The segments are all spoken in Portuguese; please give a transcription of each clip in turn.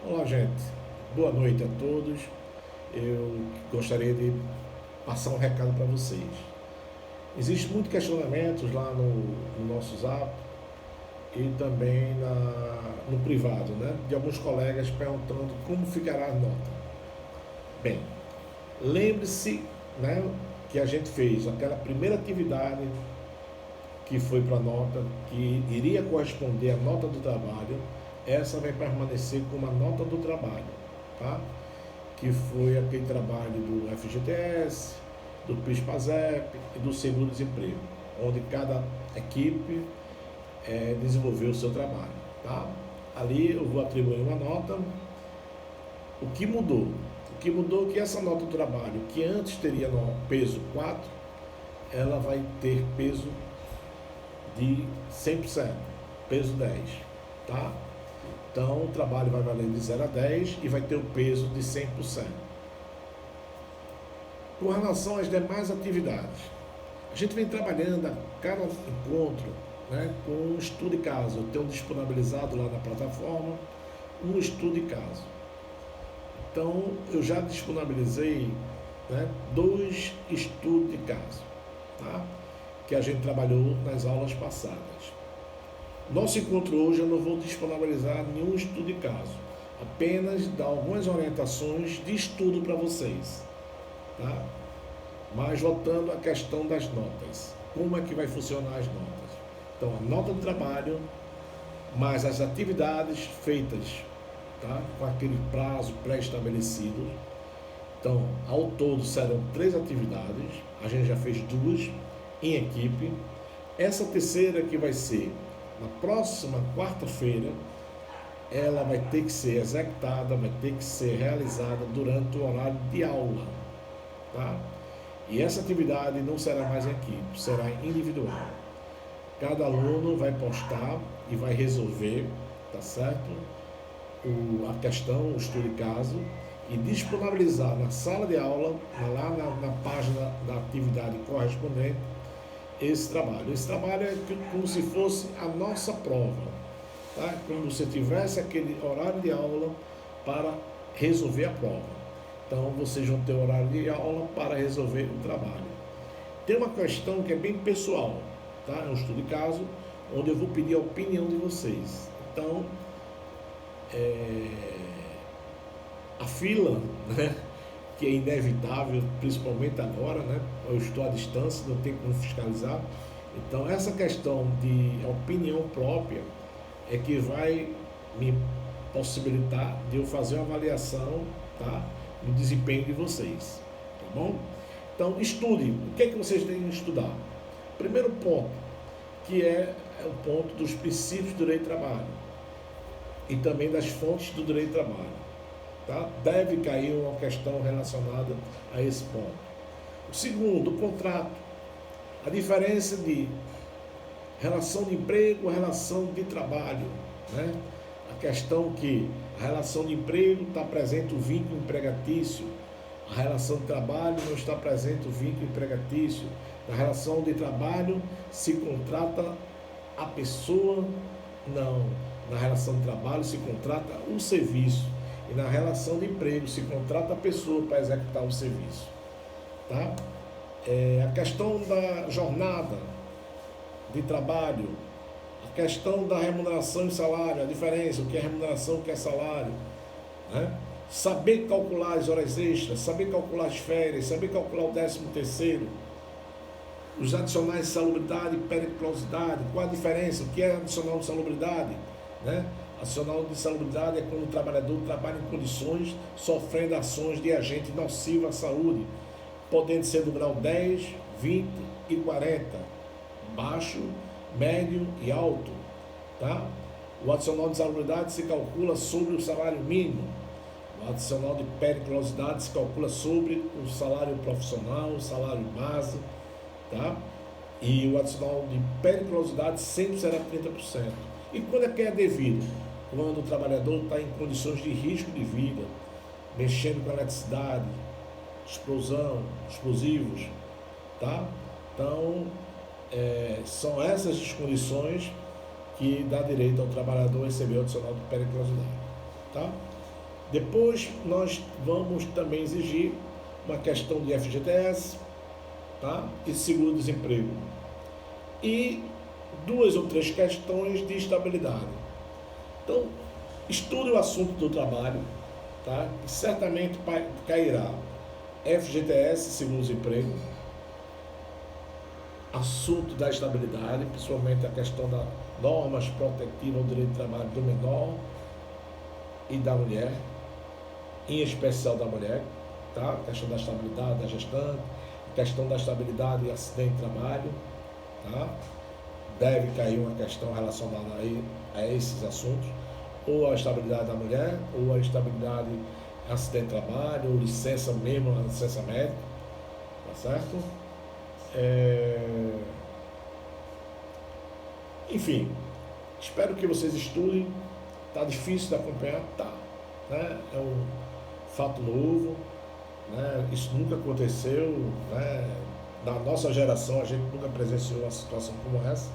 Olá, gente. Boa noite a todos. Eu gostaria de passar um recado para vocês. Existem muitos questionamentos lá no nosso Zap e também no privado, né? De alguns colegas perguntando como ficará a nota. Bem, lembre-se, né, que a gente fez aquela primeira atividade que foi para a nota, que iria corresponder à nota do trabalho. Essa vai permanecer como a nota do trabalho, tá? Que foi aquele trabalho do FGTS, do PIS/PASEP e do seguro-desemprego, onde cada equipe desenvolveu o seu trabalho. Tá? Ali eu vou atribuir uma nota. O que mudou? O que mudou é que essa nota do trabalho, que antes teria no peso 4, ela vai ter peso de 100%, peso 10. Tá? Então o trabalho vai valer de 0 a 10 e vai ter o peso de 100%. Com relação às demais atividades, a gente vem trabalhando a cada encontro, né, com um estudo de caso. Eu tenho disponibilizado lá na plataforma um estudo de caso. Então, eu já disponibilizei, né, 2 estudos de caso, tá? Que a gente trabalhou nas aulas passadas. Nosso encontro hoje eu não vou disponibilizar nenhum estudo de caso, apenas dar algumas orientações de estudo para vocês. Tá? Mas voltando à questão das notas, como é que vai funcionar as notas? Então, a nota do trabalho, mais as atividades feitas, tá? Com aquele prazo pré-estabelecido. Então, ao todo serão 3 atividades, a gente já fez 2 em equipe. Essa terceira que vai ser na próxima quarta-feira, ela vai ter que ser executada, vai ter que ser realizada durante o horário de aula. Tá? E essa atividade não será mais em equipe, será individual. Cada aluno vai postar e vai resolver, tá certo? A questão, o estudo de caso, e disponibilizar na sala de aula, lá na página da atividade correspondente, esse trabalho. Esse trabalho é como se fosse a nossa prova, tá? Como se tivesse aquele horário de aula para resolver a prova. Então vocês vão ter horário de aula para resolver o trabalho. Tem uma questão que é bem pessoal, tá? É um estudo de caso, onde eu vou pedir a opinião de vocês. Então, a fila, né, que é inevitável, principalmente agora, né? Eu estou à distância, não tenho como fiscalizar. Então, essa questão de opinião própria é que vai me possibilitar de eu fazer uma avaliação, tá, do desempenho de vocês, tá bom? Então, estude. O que é que vocês têm que estudar? Primeiro ponto, que é o ponto dos princípios do direito do trabalho e também das fontes do direito do trabalho. Tá? Deve cair uma questão relacionada a esse ponto. O segundo, o contrato. A diferença de relação de emprego e relação de trabalho. Né? A questão que a relação de emprego está presente o vínculo empregatício, a relação de trabalho não está presente o vínculo empregatício. Na relação de trabalho se contrata a pessoa, não. Na relação de trabalho se contrata o serviço. E na relação de emprego se contrata a pessoa para executar o serviço. Tá? A questão da jornada de trabalho, a questão da remuneração e salário, a diferença, o que é remuneração, o que é salário, né? Saber calcular as horas extras, saber calcular as férias, saber calcular o 13º, os adicionais de salubridade e periculosidade, qual a diferença, o que é adicional de salubridade, né? Adicional de salubridade é quando o trabalhador trabalha em condições sofrendo ações de agente nocivo à saúde, podendo ser do grau 10, 20 e 40, baixo, médio e alto. Tá? O adicional de salubridade se calcula sobre o salário mínimo. O adicional de periculosidade se calcula sobre o salário profissional, o salário base. Tá? E o adicional de periculosidade sempre será 30%. E quando é que é devido? Quando o trabalhador está em condições de risco de vida, mexendo com eletricidade, explosão, explosivos, tá? Então, são essas as condições que dá direito ao trabalhador receber o adicional de periculosidade, tá? Depois nós vamos também exigir uma questão de FGTS, tá? E seguro-desemprego. E duas ou três questões de estabilidade. Então, estude o assunto do trabalho, tá? Que certamente cairá FGTS, seguro-desemprego, assunto da estabilidade, principalmente a questão das normas protetivas ao direito de trabalho do menor e da mulher, em especial da mulher, tá? A questão da estabilidade da gestante, a questão da estabilidade e acidente de trabalho, tá? Deve cair uma questão relacionada a esses assuntos, ou a estabilidade da mulher, ou a estabilidade acidente de trabalho, ou licença mesmo, a licença médica, tá certo? Enfim, espero que vocês estudem. Tá difícil de acompanhar? Tá. Né? É um fato novo, né? Isso nunca aconteceu, né? Na nossa geração a gente nunca presenciou uma situação como essa,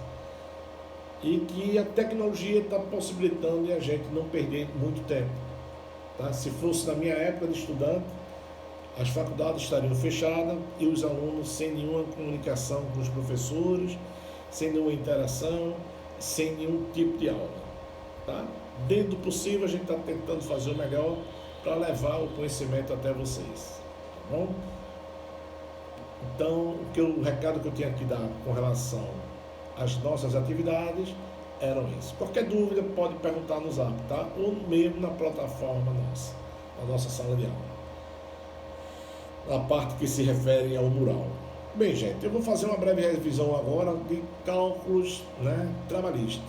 e que a tecnologia está possibilitando a gente não perder muito tempo. Tá? Se fosse na minha época de estudante, as faculdades estariam fechadas e os alunos sem nenhuma comunicação com os professores, sem nenhuma interação, sem nenhum tipo de aula. Tá? Dentro do possível, a gente está tentando fazer o melhor para levar o conhecimento até vocês. Tá bom? Então, o recado que eu tinha que dar com relação às nossas atividades eram isso. Qualquer dúvida pode perguntar no Zap, tá? Ou mesmo na plataforma nossa, na nossa sala de aula, na parte que se refere ao mural. Bem, gente, eu vou fazer uma breve revisão agora de cálculos, né, trabalhistas,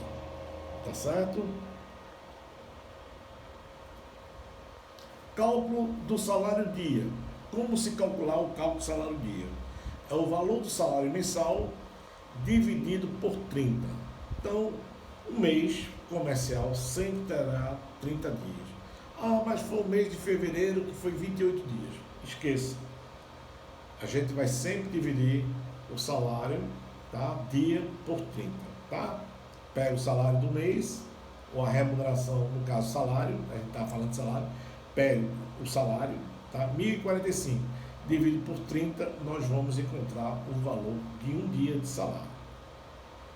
tá certo? Cálculo do salário dia. Como se calcular o cálculo do salário dia? É o valor do salário mensal dividido por 30. Então, um mês comercial sempre terá 30 dias. Ah, mas foi o mês de fevereiro que foi 28 dias. Esqueça. A gente vai sempre dividir o salário, tá? Dia por 30, tá? Pega o salário do mês, ou a remuneração, no caso salário, a gente está falando de salário, pega o salário, tá? 1.045, dividido por 30, nós vamos encontrar o valor de um dia de salário.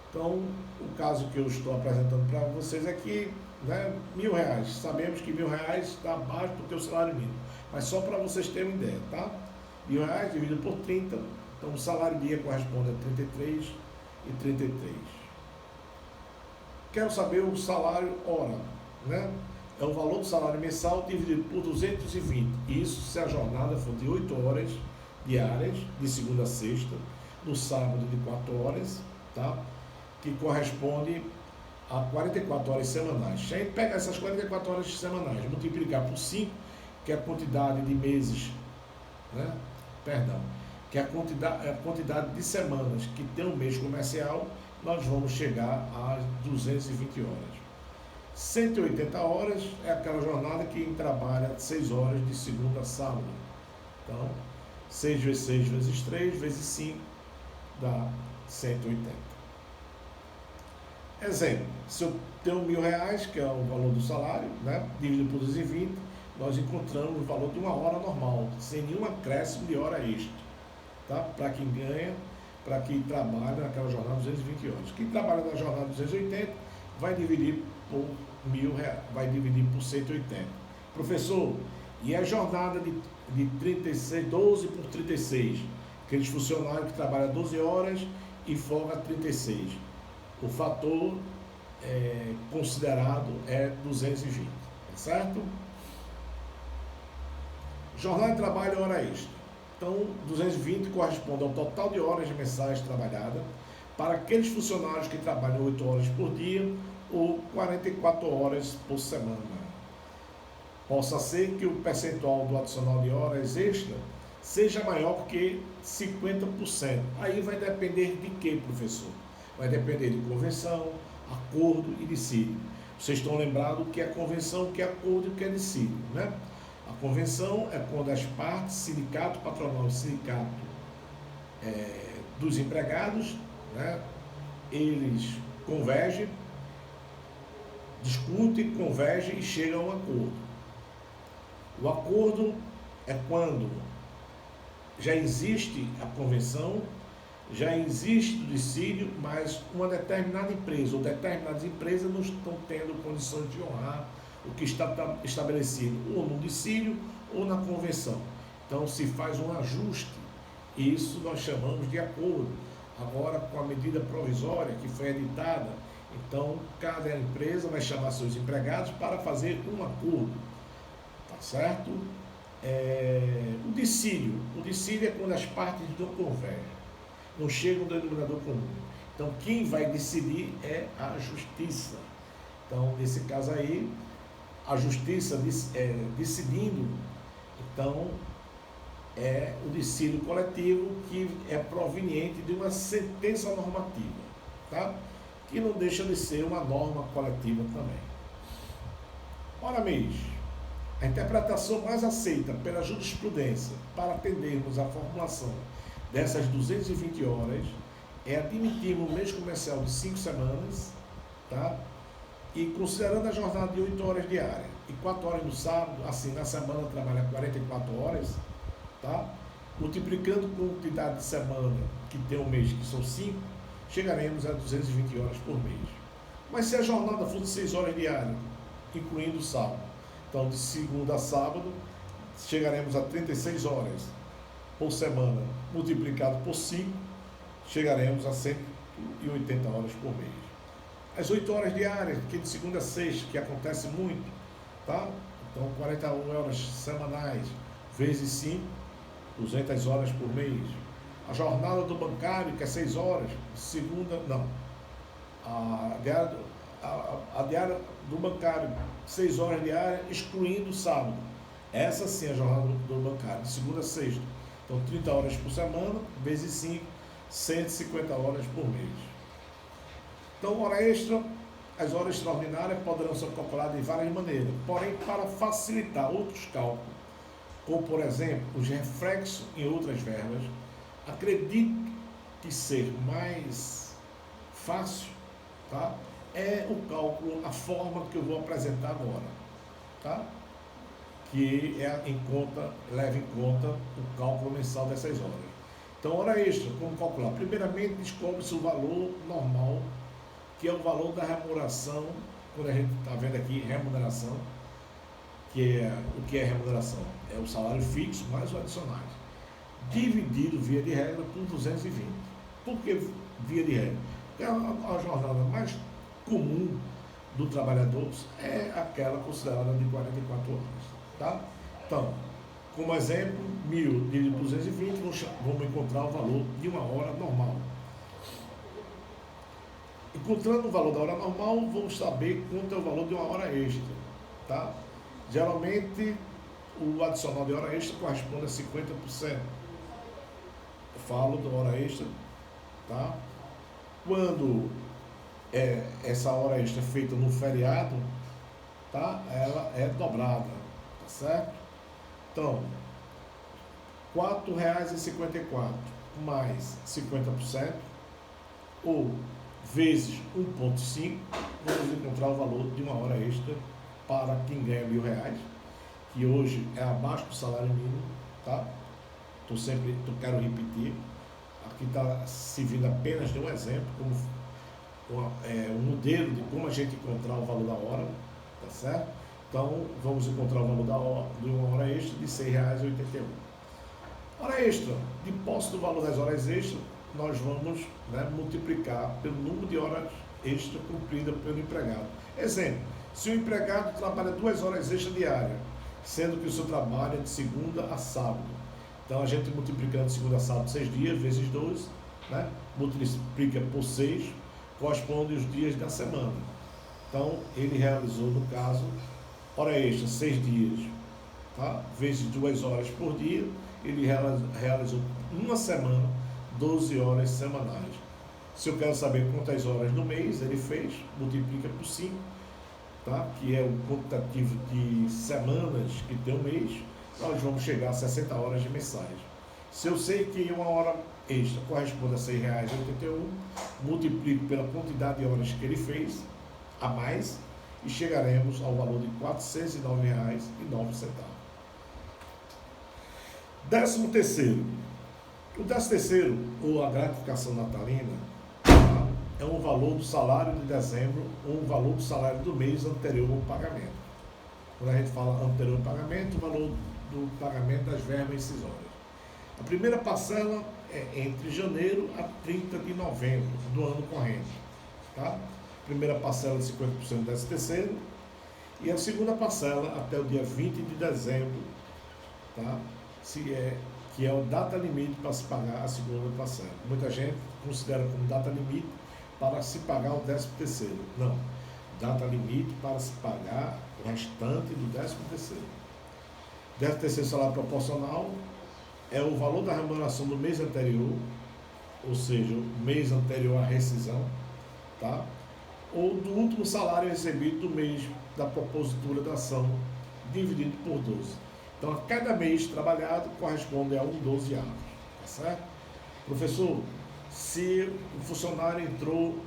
Então, o caso que eu estou apresentando para vocês aqui, né, R$ 1.000. Sabemos que R$ 1.000 está abaixo do teu salário mínimo, mas só para vocês terem uma ideia, tá? R$ 1.000 dividido por 30, então o salário dia corresponde a 33,33. Quero saber o salário hora, né? É o valor do salário mensal dividido por 220. Isso se a jornada for de 8 horas diárias, de segunda a sexta, no sábado de 4 horas, tá? Que corresponde a 44 horas semanais. Se a gente pegar essas 44 horas semanais, multiplicar por 5, que é a quantidade de meses, né? Perdão, que é a quantidade de semanas que tem um mês comercial, nós vamos chegar a 220 horas. 180 horas é aquela jornada que trabalha 6 horas de segunda a sábado. Então, 6 vezes 6 vezes 3 vezes 5 dá 180. Exemplo, se eu tenho R$ 1.000, que é o valor do salário, né, dividido por 220, nós encontramos o valor de uma hora normal, sem nenhum acréscimo de hora extra, tá? Para quem ganha, para quem trabalha naquela jornada de 220 horas. Quem trabalha na jornada de 280 vai dividir por R$ 1.000, vai dividir por 180. Professor, e a jornada de 36, 12 por 36, aqueles funcionários que trabalham 12 horas e folga 36. O fator considerado é 220, tá certo? Jornada de trabalho e hora extra. Então, 220 corresponde ao total de horas mensais trabalhadas para aqueles funcionários que trabalham 8 horas por dia ou 44 horas por semana. Possa ser que o percentual do adicional de horas extra seja maior que 50%. Aí vai depender de quê, professor? Vai depender de convenção, acordo e dissídio. Vocês estão lembrados que é convenção, que é acordo e que é dissídio, né? A convenção é quando as partes, sindicato patronal e sindicato dos empregados, né, eles discutem, convergem e chegam a um acordo. O acordo é quando já existe a convenção, já existe o dissídio, mas uma determinada empresa ou determinadas empresas não estão tendo condições de honrar o que está estabelecido ou no dissídio ou na convenção. Então se faz um ajuste, e isso nós chamamos de acordo. Agora, com a medida provisória que foi editada, então cada empresa vai chamar seus empregados para fazer um acordo, tá certo? O dissídio é quando as partes não convergem, não chegam no denominador comum. Então quem vai decidir é a justiça. Então nesse caso aí, a justiça decidindo, então é o dissídio coletivo, que é proveniente de uma sentença normativa, tá? Que não deixa de ser uma norma coletiva também. Ora, mês, a interpretação mais aceita pela jurisprudência para atendermos à formulação dessas 220 horas é admitirmos um mês comercial de 5 semanas, tá? E considerando a jornada de 8 horas diárias e 4 horas no sábado, assim na semana trabalha 44 horas, tá? Multiplicando com a quantidade de semana que tem um mês, que são 5, chegaremos a 220 horas por mês. Mas se a jornada for de 6 horas diárias, incluindo o sábado, então de segunda a sábado, chegaremos a 36 horas por semana, multiplicado por 5, chegaremos a 180 horas por mês. As 8 horas diárias, que de segunda a sexta, que acontece muito, tá? Então 41 horas semanais, vezes 5, 200 horas por mês. A jornada do bancário, que é 6 horas, segunda, não. A diária do bancário, 6 horas diárias, excluindo o sábado. Essa sim é a jornada do bancário, de segunda a sexta. Então 30 horas por semana, vezes 5, 150 horas por mês. Então, hora extra, as horas extraordinárias poderão ser calculadas de várias maneiras, porém, para facilitar outros cálculos, como, por exemplo, os reflexos em outras verbas, acredito que ser mais fácil, tá? É o cálculo, a forma que eu vou apresentar agora, tá? Que leva em conta o cálculo mensal dessas horas. Então, hora extra, como calcular? Primeiramente, descobre-se o valor normal, que é o valor da remuneração, quando a gente está vendo aqui remuneração, o que é remuneração? É o salário fixo mais os adicionais, dividido, via de regra, por 220. Por que via de regra? Porque a jornada mais comum do trabalhador é aquela considerada de 44 horas. Tá? Então, como exemplo, 1.000 dividido por 220, vamos encontrar o valor de uma hora normal. Encontrando o valor da hora normal, vamos saber quanto é o valor de uma hora extra. Tá? Geralmente, o adicional de hora extra corresponde a 50%. Eu falo da hora extra, tá? Quando essa hora extra é feita no feriado, tá? Ela é dobrada, tá certo? Então, R$ 4,54 mais 50%, ou vezes 1,5, vamos encontrar o valor de uma hora extra para quem ganha R$ 1.000, que hoje é abaixo do salário mínimo, tá? Quero repetir, aqui está servindo apenas de um exemplo, como um modelo de como a gente encontrar o valor da hora, tá certo? Então, vamos encontrar o valor de uma hora extra de R$ 6,81. Hora extra, de posse do valor das horas extras, nós vamos, né, multiplicar pelo número de horas extra cumpridas pelo empregado. Exemplo, se o empregado trabalha 2 horas extras diárias, sendo que o seu trabalho é de segunda a sábado, então a gente multiplicando de segunda a sábado 6 dias, vezes 12, né, multiplica por 6, corresponde aos dias da semana. Então, ele realizou, no caso, hora extra, 6 dias, tá? Vezes 2 horas por dia, ele realizou uma semana, 12 horas semanais. Se eu quero saber quantas horas no mês ele fez, multiplica por 5, tá? Que é o quantitativo de semanas que tem um mês, nós vamos chegar a 60 horas de mensais. Se eu sei que uma hora extra corresponde a R$ 6,81, multiplico pela quantidade de horas que ele fez, a mais, e chegaremos ao valor de R$ 409,09. 13º. O 13º, ou a gratificação natalina, tá? É um valor do salário de dezembro ou um valor do salário do mês anterior ao pagamento. Quando a gente fala anterior ao pagamento, o valor do pagamento das verbas incisórias. A primeira parcela é entre janeiro a 30 de novembro do ano corrente. Tá? Primeira parcela de 50% do 13º e a segunda parcela até o dia 20 de dezembro, tá? Que é o data limite para se pagar a segunda parcela. Muita gente considera como data limite para se pagar o 13º. Não, data limite para se pagar o restante do 13º. 13º salário proporcional é o valor da remuneração do mês anterior, ou seja, o mês anterior à rescisão, tá? Ou do último salário recebido do mês da propositura da ação, dividido por 12. Então, a cada mês trabalhado corresponde a um 12avo, tá certo? Professor, se o funcionário entrou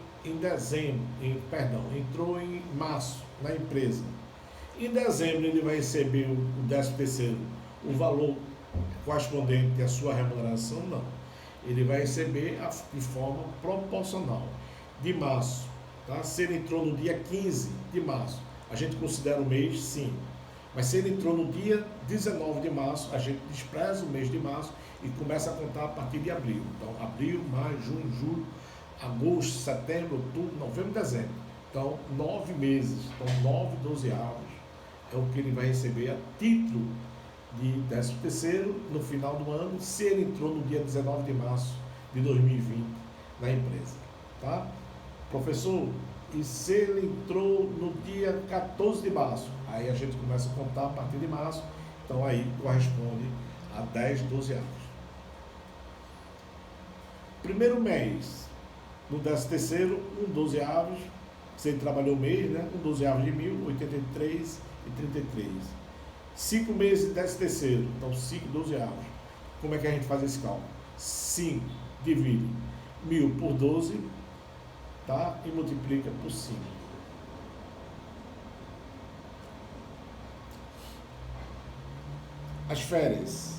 entrou em março na empresa, em dezembro ele vai receber o 13º, o valor correspondente à sua remuneração? Não. Ele vai receber de forma proporcional. De março, tá? Se ele entrou no dia 15 de março, a gente considera o mês? Sim. Mas se ele entrou no dia 19 de março, a gente despreza o mês de março e começa a contar a partir de abril. Então, abril, maio, junho, julho, agosto, setembro, outubro, novembro e dezembro. Então, 9 meses. Então, 9 dozeavos é o que ele vai receber a título de 13º no final do ano, se ele entrou no dia 19 de março de 2020 na empresa. Tá? Professor, e se ele entrou no dia 14 de março? Aí a gente começa a contar a partir de março, então aí corresponde a 10 dozeavos. Primeiro mês, no 13º, um dozeavos, se ele trabalhou o mês, né? Um dozeavos de 1.083,33. 5 meses de 13º, então 5 dozeavos. Como é que a gente faz esse cálculo? 5 divide 1.000 por 12, tá? E multiplica por 5. As férias.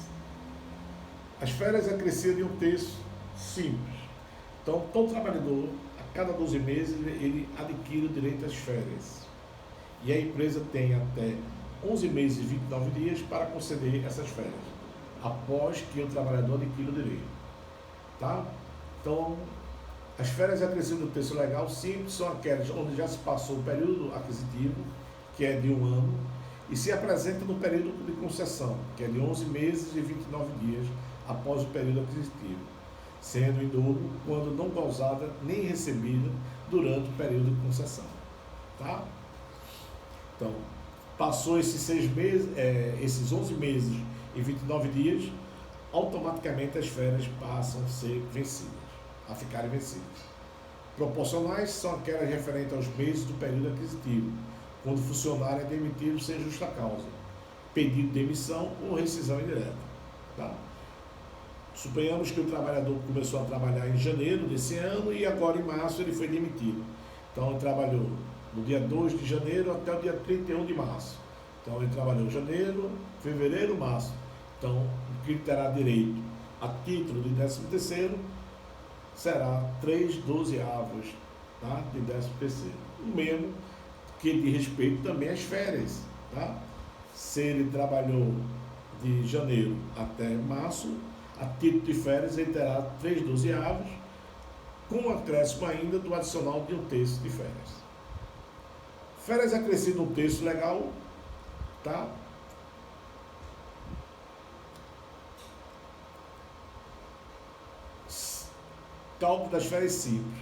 As férias é crescer de um terço simples. Então, todo trabalhador, a cada 12 meses, ele adquire o direito às férias. E a empresa tem até 11 meses e 29 dias para conceder essas férias, após que o trabalhador adquira o direito. Tá? Então, as férias acrescidas do texto legal simples são aquelas onde já se passou o período aquisitivo, que é de 1 ano, e se apresenta no período de concessão, que é de 11 meses e 29 dias após o período aquisitivo, sendo em dobro quando não gozada nem recebida durante o período de concessão. Tá? Então, passou esses 6 meses, esses 11 meses e 29 dias, automaticamente as férias passam a ser vencidas, a ficarem vencidas. Proporcionais são aquelas referentes aos meses do período aquisitivo, quando o funcionário é demitido sem justa causa, pedido de demissão ou rescisão indireta. Tá? Suponhamos que o trabalhador começou a trabalhar em janeiro desse ano e agora em março ele foi demitido. Então ele trabalhou do dia 2 de janeiro até o dia 31 de março. Então ele trabalhou janeiro, fevereiro, março. Então o que ele terá direito a título de 13º será 3 dozeavos, tá? De 13º. O mesmo que diz respeito também às férias. Tá? Se ele trabalhou de janeiro até março, a título de férias ele terá 3 dozeavos, com acréscimo ainda do adicional de um terço de férias. Férias acrescido um terço legal, tá? Cálculo das férias simples.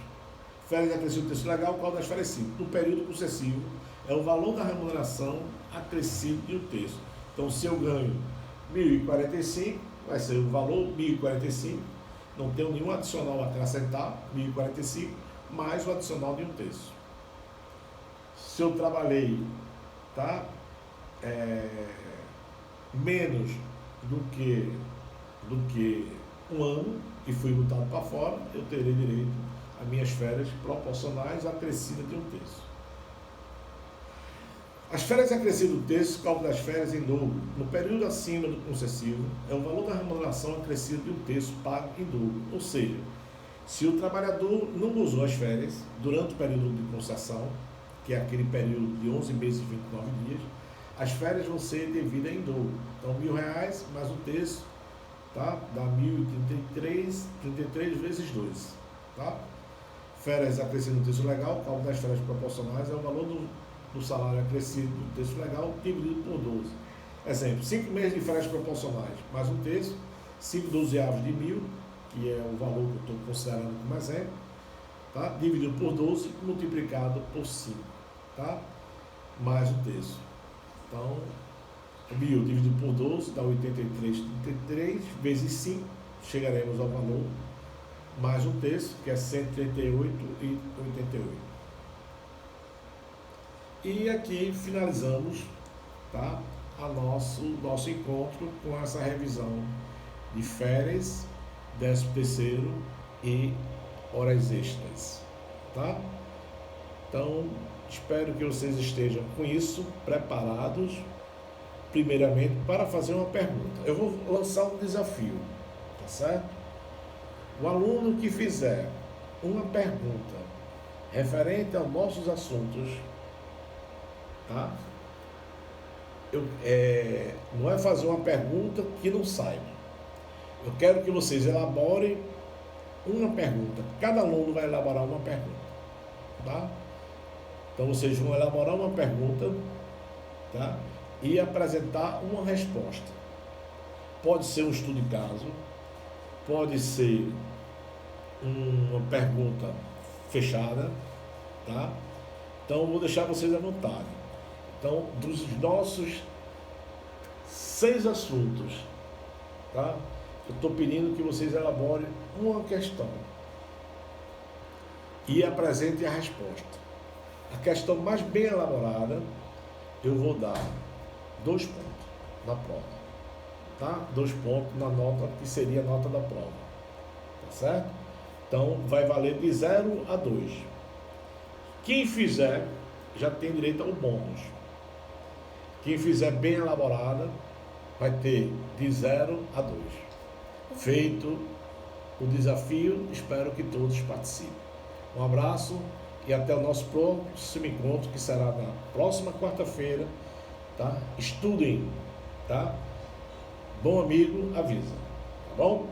Férias acrescido um terço legal, cálculo das férias simples. No período concessivo, é o valor da remuneração acrescido de um terço. Então, se eu ganho 1.045, vai ser o valor 1.045, não tenho nenhum adicional a acrescentar, 1.045, mais o adicional de um terço. Se eu trabalhei, tá, menos do que um ano e fui botado para fora, eu terei direito a minhas férias proporcionais acrescidas de um terço. As férias acrescidas do terço, cálculo das férias em dobro. No período acima do concessivo, é o valor da remuneração acrescido de um terço pago em dobro. Ou seja, se o trabalhador não usou as férias durante o período de concessão, que é aquele período de 11 meses e 29 dias, as férias vão ser devidas em dobro. Então, R$1.000 mais um terço, tá? Dá 1.033, 33 vezes 2, tá? Férias acrescidas no terço legal, o cálculo das férias proporcionais é o valor do salário acrescido do terço legal dividido por 12. Exemplo, 5 meses de férias proporcionais mais um terço, 5 dozeavos de 1.000, que é o valor que eu estou considerando como exemplo, tá? Dividido por 12, multiplicado por 5, tá? Mais um terço. Então, 1.000 dividido por 12 dá 83,33 vezes 5, chegaremos ao valor mais um terço, que é 138,88. E aqui finalizamos, tá, nosso encontro com essa revisão de férias, 13º e horas extras, tá? Então, espero que vocês estejam com isso preparados, primeiramente, para fazer uma pergunta. Eu vou lançar um desafio, tá certo? O aluno que fizer uma pergunta referente aos nossos assuntos, tá? Não é fazer uma pergunta que não saiba. Eu quero que vocês elaborem uma pergunta. Cada aluno vai elaborar uma pergunta, tá? Então vocês vão elaborar uma pergunta, tá? E apresentar uma resposta. Pode ser um estudo de caso, pode ser uma pergunta fechada, tá? Então vou deixar vocês à vontade. Então, dos nossos 6 assuntos, tá? Eu estou pedindo que vocês elaborem uma questão e apresentem a resposta. A questão mais bem elaborada, eu vou dar 2 pontos na prova, tá? 2 pontos na nota, que seria a nota da prova, tá certo? Então, vai valer de 0 a 2. Quem fizer, já tem direito ao bônus. Quem fizer bem elaborada, vai ter de 0 a 2. Feito o desafio, espero que todos participem. Um abraço e até o nosso próximo encontro, que será na próxima quarta-feira, tá? Estudem, tá? Bom amigo, avisa, tá bom?